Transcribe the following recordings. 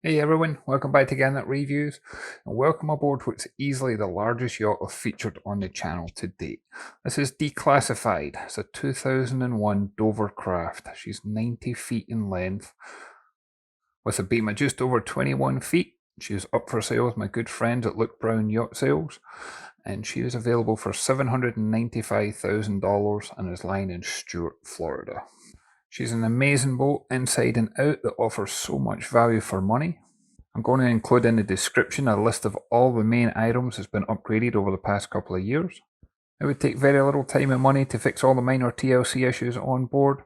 Hey everyone, welcome back to Garnock Reviews, and welcome aboard what's easily the largest yacht I've featured on the channel to date. This is Declassified. It's a 2001 Dovercraft. She's 90 feet in length, with a beam of just over 21 feet. She's up for sale with my good friends at Brown Yacht Sales, and she is available for $795,000 and is lying in Stuart, Florida. She's an amazing boat inside and out that offers so much value for money. I'm going to include in the description a list of all the main items that's been upgraded over the past couple of years. It would take very little time and money to fix all the minor TLC issues on board,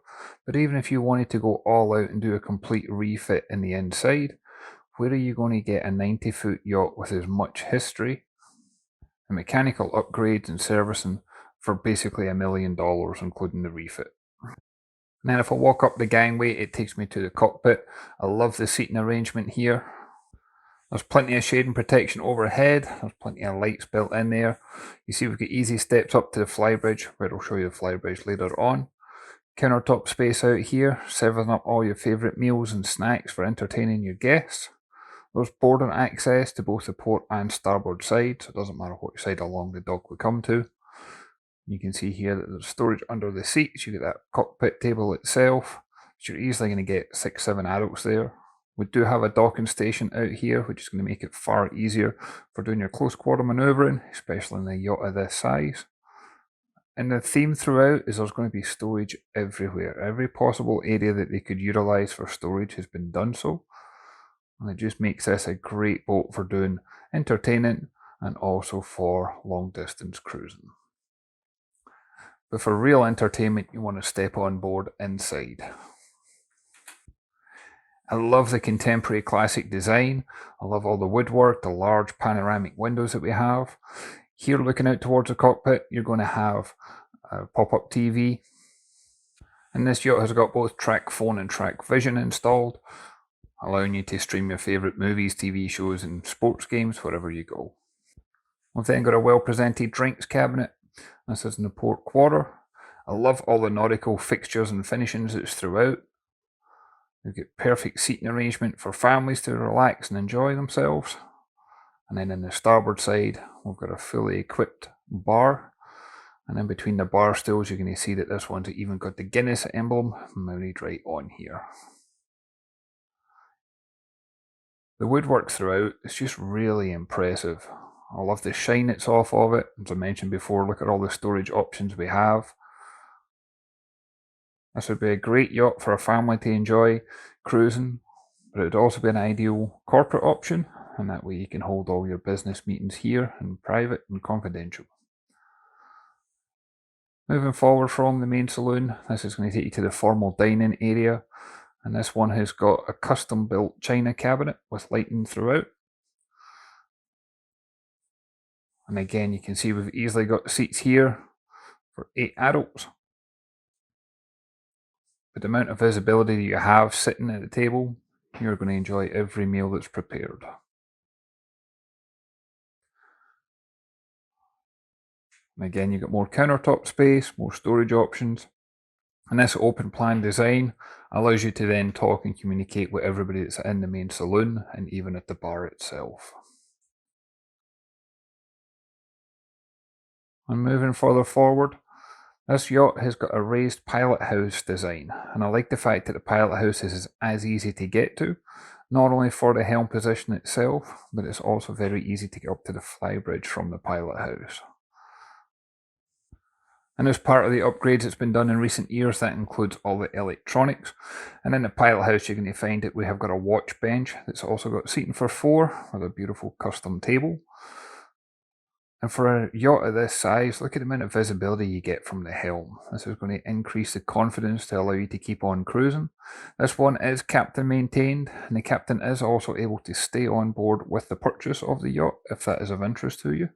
but even if you wanted to go all out and do a complete refit in the inside, where are you going to get a 90-foot yacht with as much history and mechanical upgrades and servicing for basically $1 million, including the refit? And then if I walk up the gangway, it takes me to the cockpit. I love the seating arrangement here. There's plenty of shade and protection overhead. There's plenty of lights built in there. You see we've got easy steps up to the Flybridge, where I'll show you the Flybridge later on. Countertop space out here, serving up all your favourite meals and snacks for entertaining your guests. There's boarding access to both the port and starboard side, so it doesn't matter what side along the dock we come to. You can see here that there's storage under the seats. You get that cockpit table itself, which you're easily going to get 6-7 adults there. We do have a docking station out here, which is going to make it far easier for doing your close quarter manoeuvring, especially in a yacht of this size. And the theme throughout is there's going to be storage everywhere. Every possible area that they could utilise for storage has been done so. And it just makes this a great boat for doing entertaining and also for long distance cruising. But for real entertainment, you want to step on board inside. I love the contemporary classic design. I love all the woodwork, the large panoramic windows that we have. Here, looking out towards the cockpit, you're going to have a pop-up TV. And this yacht has got both track phone and track vision installed, allowing you to stream your favourite movies, TV shows and sports games wherever you go. We've then got a well-presented drinks cabinet. This is in the port quarter. I love all the nautical fixtures and finishings that's throughout. We've got perfect seating arrangement for families to relax and enjoy themselves. And then in the starboard side, we've got a fully equipped bar. And in between the bar stools, you're going to see that this one's even got the Guinness emblem mounted right on here. The woodwork throughout is just really impressive. I love the shine that's off of it. As I mentioned before, look at all the storage options we have. This would be a great yacht for a family to enjoy cruising, but it would also be an ideal corporate option, and that way you can hold all your business meetings here in private and confidential. Moving forward from the main saloon, this is going to take you to the formal dining area, and this one has got a custom built china cabinet with lighting throughout. And again, you can see we've easily got seats here for 8 adults. With the amount of visibility that you have sitting at the table, you're going to enjoy every meal that's prepared. And again, you've got more countertop space, more storage options. And this open plan design allows you to then talk and communicate with everybody that's in the main saloon and even at the bar itself. And moving further forward, this yacht has got a raised pilot house design, and I like the fact that the pilot house is as easy to get to, not only for the helm position itself, but it's also very easy to get up to the Flybridge from the pilot house. And as part of the upgrades that's been done in recent years, that includes all the electronics. And in the pilot house, you're going to find that we have got a watch bench that's also got seating for 4 with a beautiful custom table. And for a yacht of this size, look at the amount of visibility you get from the helm. This is going to increase the confidence to allow you to keep on cruising. This one is captain maintained, and the captain is also able to stay on board with the purchase of the yacht if that is of interest to you.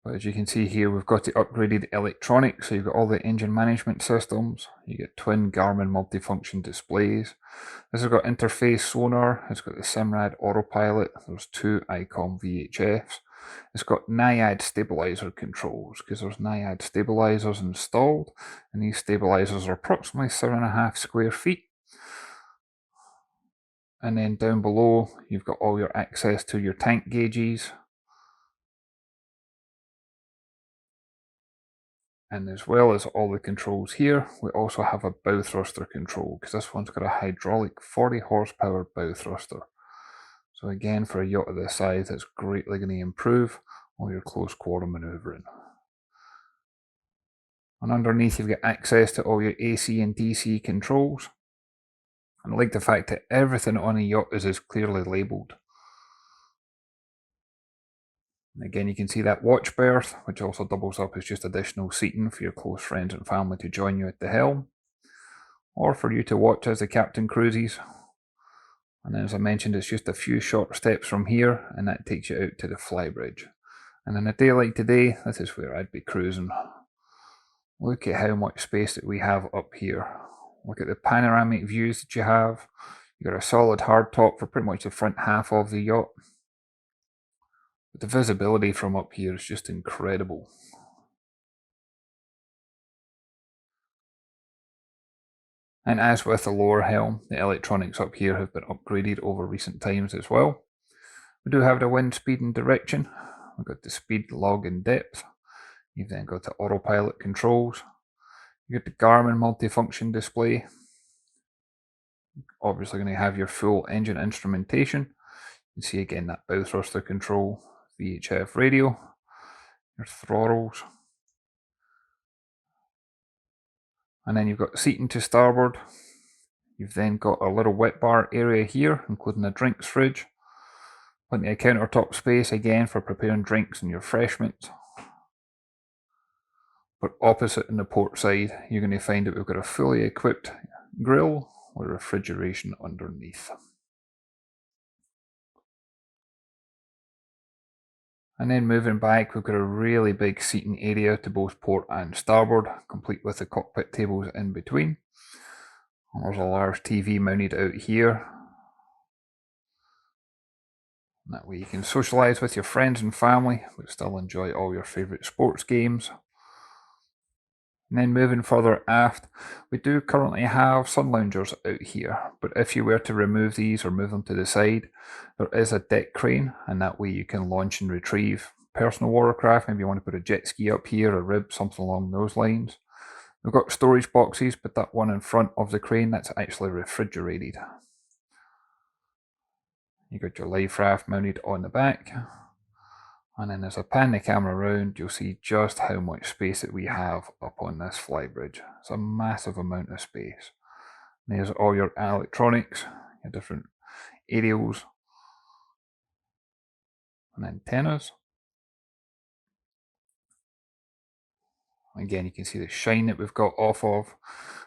But as you can see here, we've got the upgraded electronics, so you've got all the engine management systems, you get twin Garmin multifunction displays. This has got interface sonar, it's got the Simrad autopilot, there's 2 ICOM VHFs. It's got Naiad stabilizer controls, because there's Naiad stabilizers installed, and these stabilizers are approximately 7.5 square feet. And then down below, you've got all your access to your tank gauges. And as well as all the controls here, we also have a bow thruster control, because this one's got a hydraulic 40 horsepower bow thruster. So again, for a yacht of this size, it's greatly going to improve all your close quarter manoeuvring. And underneath, you've got access to all your AC and DC controls. And I like the fact that everything on a yacht is as clearly labelled. And again, you can see that watch berth, which also doubles up as just additional seating for your close friends and family to join you at the helm, or for you to watch as the captain cruises. And as I mentioned, it's just a few short steps from here, and that takes you out to the Flybridge. And on a day like today, this is where I'd be cruising. Look at how much space that we have up here. Look at the panoramic views that you have. You've got a solid hard top for pretty much the front half of the yacht. But the visibility from up here is just incredible. And as with the lower helm, the electronics up here have been upgraded over recent times as well. We do have the wind speed and direction. We've got the speed, log and depth. You've then got the autopilot controls. You've got the Garmin multifunction display. Obviously going to have your full engine instrumentation. You can see again that bow thruster control, VHF radio, your throttles. And then you've got seating to starboard. You've then got a little wet bar area here, including a drinks fridge. Plenty of countertop space again for preparing drinks and your refreshments. But opposite in the port side, you're going to find that we've got a fully equipped grill with refrigeration underneath. And then moving back, we've got a really big seating area to both port and starboard, complete with the cockpit tables in between. And there's a large TV mounted out here. And that way you can socialise with your friends and family, but still enjoy all your favourite sports games. And then moving further aft, we do currently have sun loungers out here, but if you were to remove these or move them to the side, there is a deck crane, and that way you can launch and retrieve personal watercraft. Maybe you want to put a jet ski up here, a rib, something along those lines. We've got storage boxes, but that one in front of the crane, that's actually refrigerated. You got your life raft mounted on the back. And then as I pan the camera around, you'll see just how much space that we have up on this Flybridge. It's a massive amount of space. And there's all your electronics, your different aerials and antennas. Again, you can see the shine that we've got off of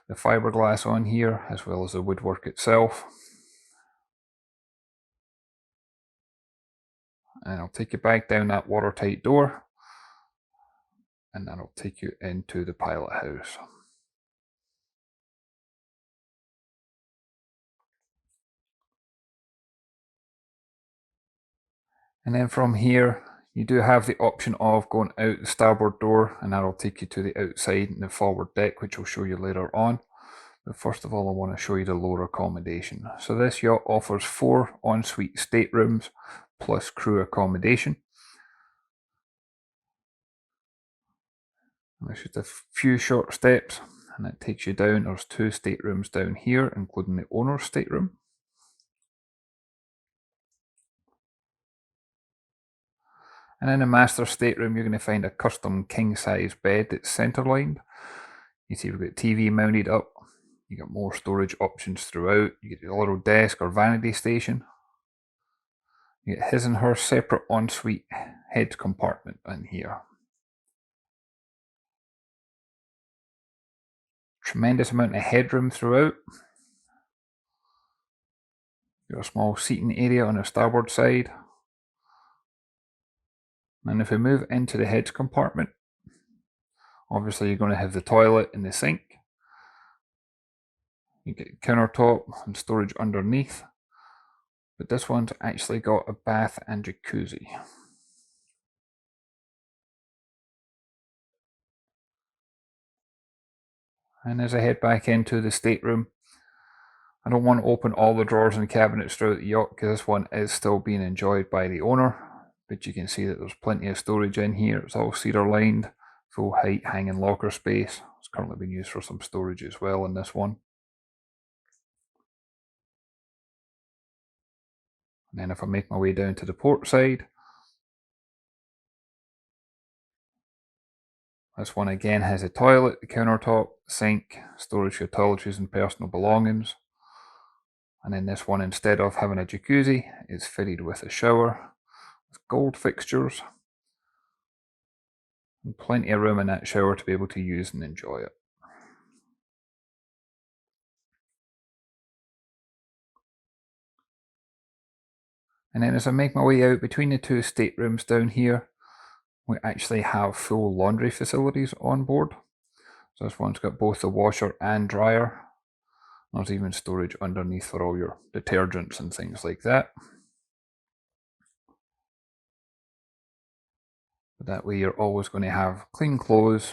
the fiberglass on here, as well as the woodwork itself. And I'll take you back down that watertight door, and that'll take you into the pilot house. And then from here, you do have the option of going out the starboard door, and that'll take you to the outside and the forward deck, which I'll show you later on. But first of all, I want to show you the lower accommodation. So this yacht offers 4 ensuite staterooms plus crew accommodation. And there's just a few short steps, and it takes you down. There's 2 staterooms down here, including the owner's stateroom. And in the master stateroom, you're going to find a custom king-size bed that's centre-lined. You see we've got TV mounted up. You got more storage options throughout. You get a little desk or vanity station. You get his and her separate ensuite head compartment in here. Tremendous amount of headroom throughout. You've got a small seating area on the starboard side. And if we move into the heads compartment, obviously you're going to have the toilet and the sink. You get countertop and storage underneath. But this one's actually got a bath and jacuzzi. And as I head back into the stateroom, I don't want to open all the drawers and cabinets throughout the yacht because this one is still being enjoyed by the owner. But you can see that there's plenty of storage in here. It's all cedar lined, full height hanging locker space. It's currently being used for some storage as well in this one. And then if I make my way down to the port side, this one again has a toilet, the countertop, sink, storage for toiletries and personal belongings. And then this one, instead of having a jacuzzi, is fitted with a shower with gold fixtures. And plenty of room in that shower to be able to use and enjoy it. And then as I make my way out between the two staterooms down here, we actually have full laundry facilities on board. So this one's got both the washer and dryer. There's even storage underneath for all your detergents and things like that. But that way you're always going to have clean clothes,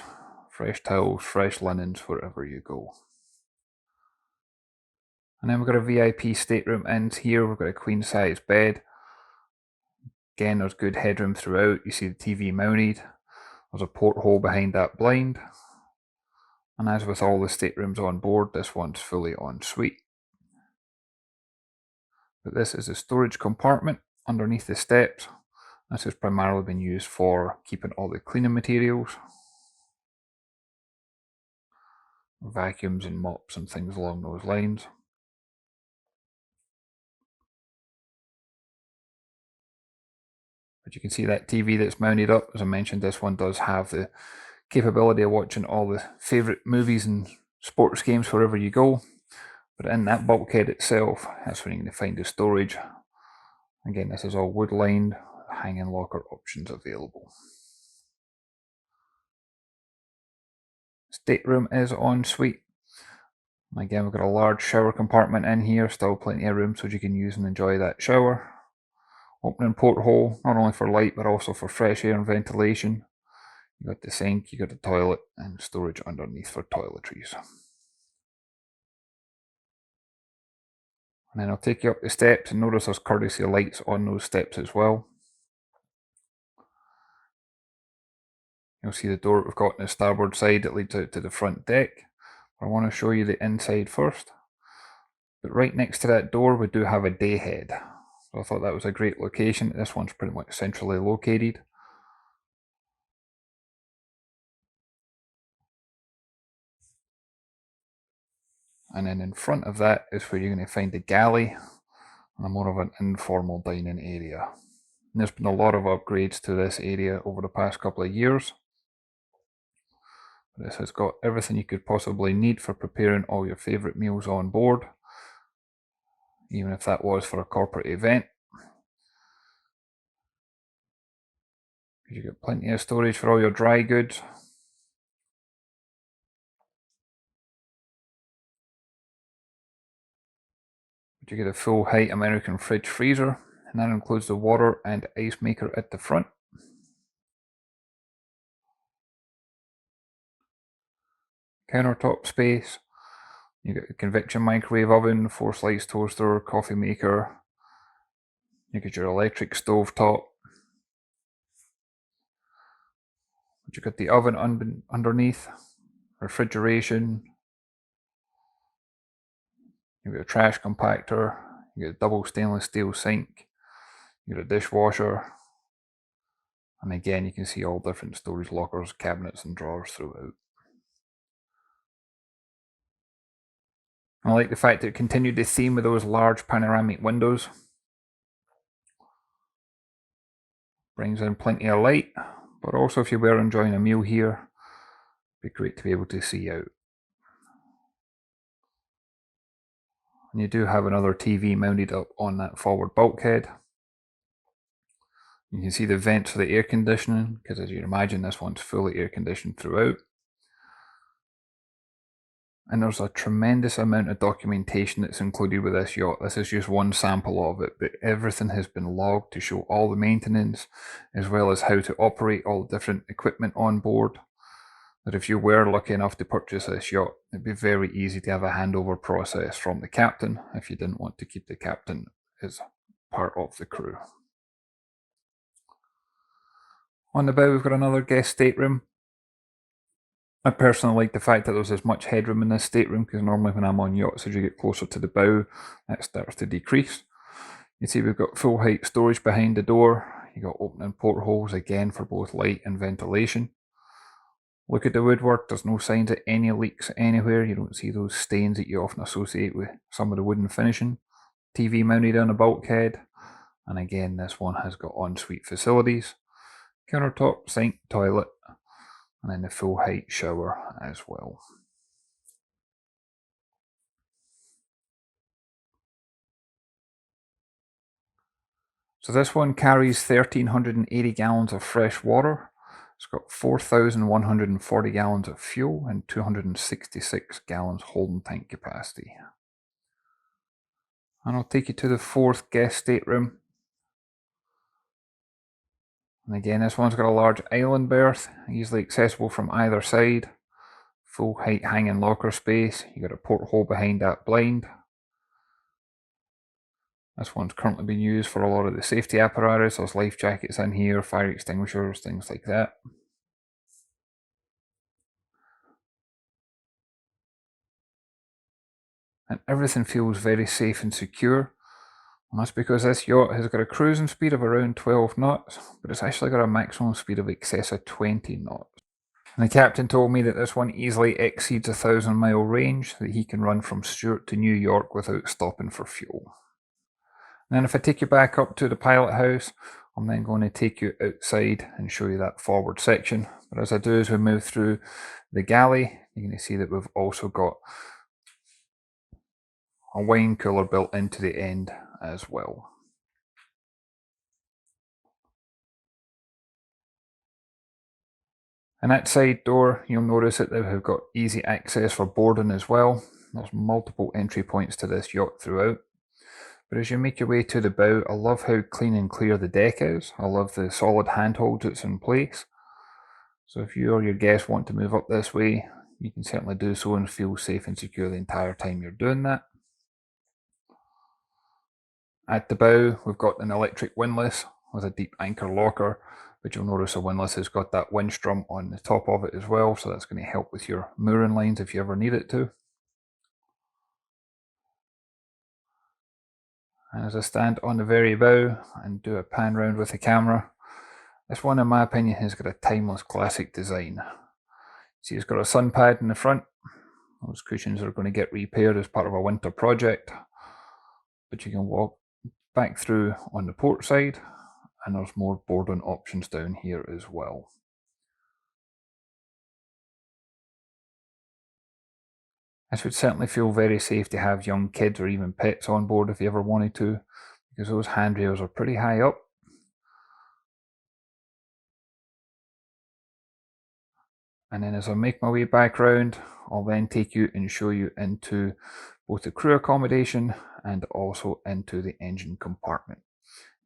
fresh towels, fresh linens wherever you go. And then we've got a VIP stateroom in here. We've got a queen size bed. Again, there's good headroom throughout. You see the TV mounted. There's a porthole behind that blind. And as with all the staterooms on board, this one's fully en suite. But this is a storage compartment underneath the steps. This has primarily been used for keeping all the cleaning materials, vacuums and mops and things along those lines. But you can see that TV that's mounted up. As I mentioned, this one does have the capability of watching all the favourite movies and sports games wherever you go. But in that bulkhead itself, that's when you're going to find the storage. Again, this is all wood lined, hanging locker options available. Stateroom is en suite. Again, we've got a large shower compartment in here, still plenty of room so you can use and enjoy that shower. Opening porthole, not only for light but also for fresh air and ventilation. You got the sink, you got the toilet, and storage underneath for toiletries. And then I'll take you up the steps, and notice there's courtesy lights on those steps as well. You'll see the door we've got on the starboard side that leads out to the front deck. I want to show you the inside first. But right next to that door we do have a day head. So I thought that was a great location. This one's pretty much centrally located. And then in front of that is where you're going to find the galley and more of an informal dining area. And there's been a lot of upgrades to this area over the past couple of years. This has got everything you could possibly need for preparing all your favourite meals on board, even if that was for a corporate event. You've got plenty of storage for all your dry goods. You get a full height American fridge freezer, and that includes the water and ice maker at the front. Countertop space. You get a convection microwave oven, 4-slice toaster, coffee maker. You get your electric stove top. You got the oven underneath, refrigeration. You got a trash compactor. You got a double stainless steel sink. You got a dishwasher. And again, you can see all different storage lockers, cabinets, and drawers throughout. I like the fact that it continued the theme with those large panoramic windows. Brings in plenty of light, but also if you were enjoying a meal here, it'd be great to be able to see out. And you do have another TV mounted up on that forward bulkhead. You can see the vents for the air conditioning, because as you imagine, this one's fully air conditioned throughout. And there's a tremendous amount of documentation that's included with this yacht. This is just one sample of it, but everything has been logged to show all the maintenance, as well as how to operate all the different equipment on board. that if you were lucky enough to purchase this yacht, it'd be very easy to have a handover process from the captain if you didn't want to keep the captain as part of the crew. On the bow, we've got another guest stateroom. I personally like the fact that there's as much headroom in this stateroom, because normally when I'm on yachts, as you get closer to the bow, that starts to decrease. You see we've got full height storage behind the door. You've got opening portholes again for both light and ventilation. Look at the woodwork, there's no signs of any leaks anywhere. You don't see those stains that you often associate with some of the wooden finishing. TV mounted on a bulkhead. And again, this one has got ensuite facilities. Countertop, sink, toilet, and then the full height shower as well. So this one carries 1,380 gallons of fresh water. It's got 4,140 gallons of fuel and 266 gallons holding tank capacity. And I'll take you to the fourth guest stateroom. And again, this one's got a large island berth, easily accessible from either side. Full height hanging locker space. You got a porthole behind that blind. This one's currently being used for a lot of the safety apparatus. There's life jackets in here, fire extinguishers, things like that. And everything feels very safe and secure. And that's because this yacht has got a cruising speed of around 12 knots, but it's actually got a maximum speed of excess of 20 knots. And the captain told me that this one easily exceeds a 1,000-mile range that he can run from Stuart to New York without stopping for fuel. And then if I take you back up to the pilot house, I'm then going to take you outside and show you that forward section. But as I do, as we move through the galley, you're going to see that we've also got a wine cooler built into the end as well. And that side door, you'll notice that they've got easy access for boarding as well. There's multiple entry points to this yacht throughout. But as you make your way to the bow, I love how clean and clear the deck is. I love the solid handholds that's in place. So if you or your guests want to move up this way, you can certainly do so and feel safe and secure the entire time you're doing that. At the bow, we've got an electric windlass with a deep anchor locker, but you'll notice the windlass has got that windstrum on the top of it as well, so that's going to help with your mooring lines if you ever need it to. And as I stand on the very bow and do a pan round with the camera, this one in my opinion has got a timeless classic design. See, it's got a sun pad in the front. Those cushions are going to get repaired as part of a winter project, but you can walk back through on the port side, and there's more boarding options down here as well. This would certainly feel very safe to have young kids or even pets on board if you ever wanted to, because those handrails are pretty high up. And then as I make my way back round, I'll then take you and show you into both the crew accommodation and also into the engine compartment.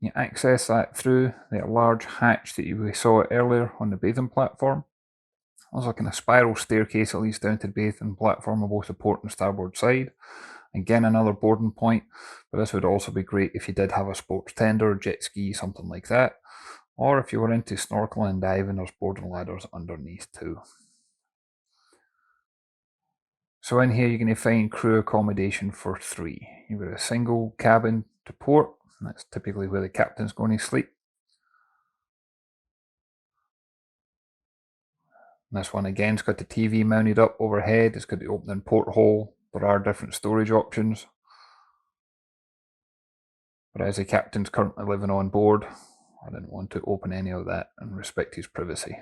You access that through the large hatch that we saw earlier on the bathing platform. There's like a spiral staircase that leads down to the bathing platform on both the port and starboard side. Again, another boarding point, but this would also be great if you did have a sports tender, jet ski, something like that. Or if you were into snorkeling and diving, there's boarding ladders underneath too. So in here you're going to find crew accommodation for 3. You've got a single cabin to port, and that's typically where the captain's going to sleep. And this one again's got the TV mounted up overhead, it's got the opening porthole. There are different storage options. But as the captain's currently living on board, I didn't want to open any of that and respect his privacy.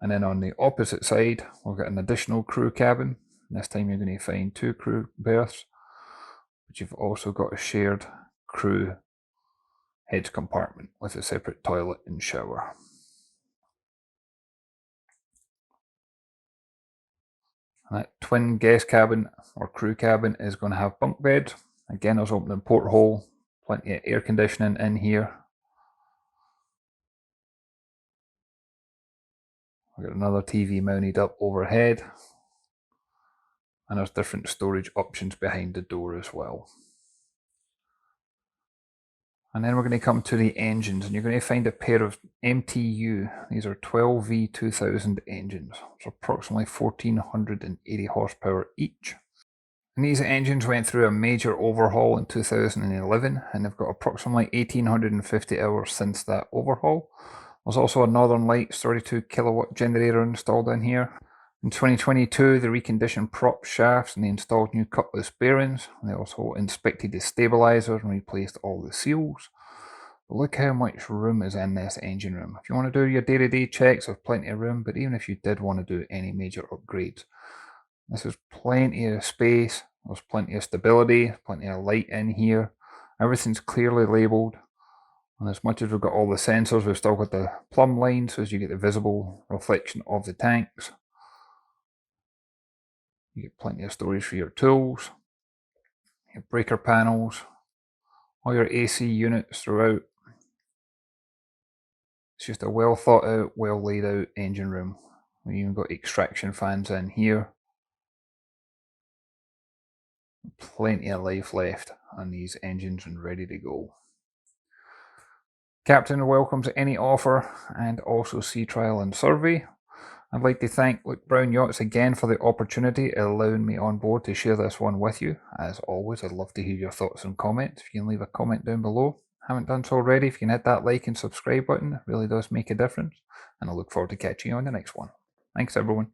And then on the opposite side, we've got an additional crew cabin. This time you're going to find 2 crew berths, but you've also got a shared crew heads compartment with a separate toilet and shower. And that twin guest cabin or crew cabin is going to have bunk beds. Again, there's opening porthole, plenty of air conditioning in here. We've got another TV mounted up overhead, and there's different storage options behind the door as well. And then we're going to come to the engines, and you're going to find a pair of MTU. These are 12V2000 engines. It's approximately 1480 horsepower each. And these engines went through a major overhaul in 2011, and they've got approximately 1850 hours since that overhaul. There's also a Northern Lights 32 kilowatt generator installed in here. In 2022, they reconditioned prop shafts and they installed new cutlass bearings. They also inspected the stabilizers and replaced all the seals. But look how much room is in this engine room. If you want to do your day-to-day checks, there's plenty of room, but even if you did want to do any major upgrades, this is plenty of space, there's plenty of stability, plenty of light in here. Everything's clearly labelled. And as much as we've got all the sensors, we've still got the plumb line, so as you get the visible reflection of the tanks. You get plenty of storage for your tools, your breaker panels, all your AC units throughout. It's just a well thought out, well laid out engine room. We even got extraction fans in here. Plenty of life left on these engines and ready to go. Captain welcomes any offer and also sea trial and survey. I'd like to thank Brown Yachts again for the opportunity of allowing me on board to share this one with you. As always, I'd love to hear your thoughts and comments. If you can leave a comment down below. Haven't done so already, if you can hit that like and subscribe button, it really does make a difference. And I look forward to catching you on the next one. Thanks everyone.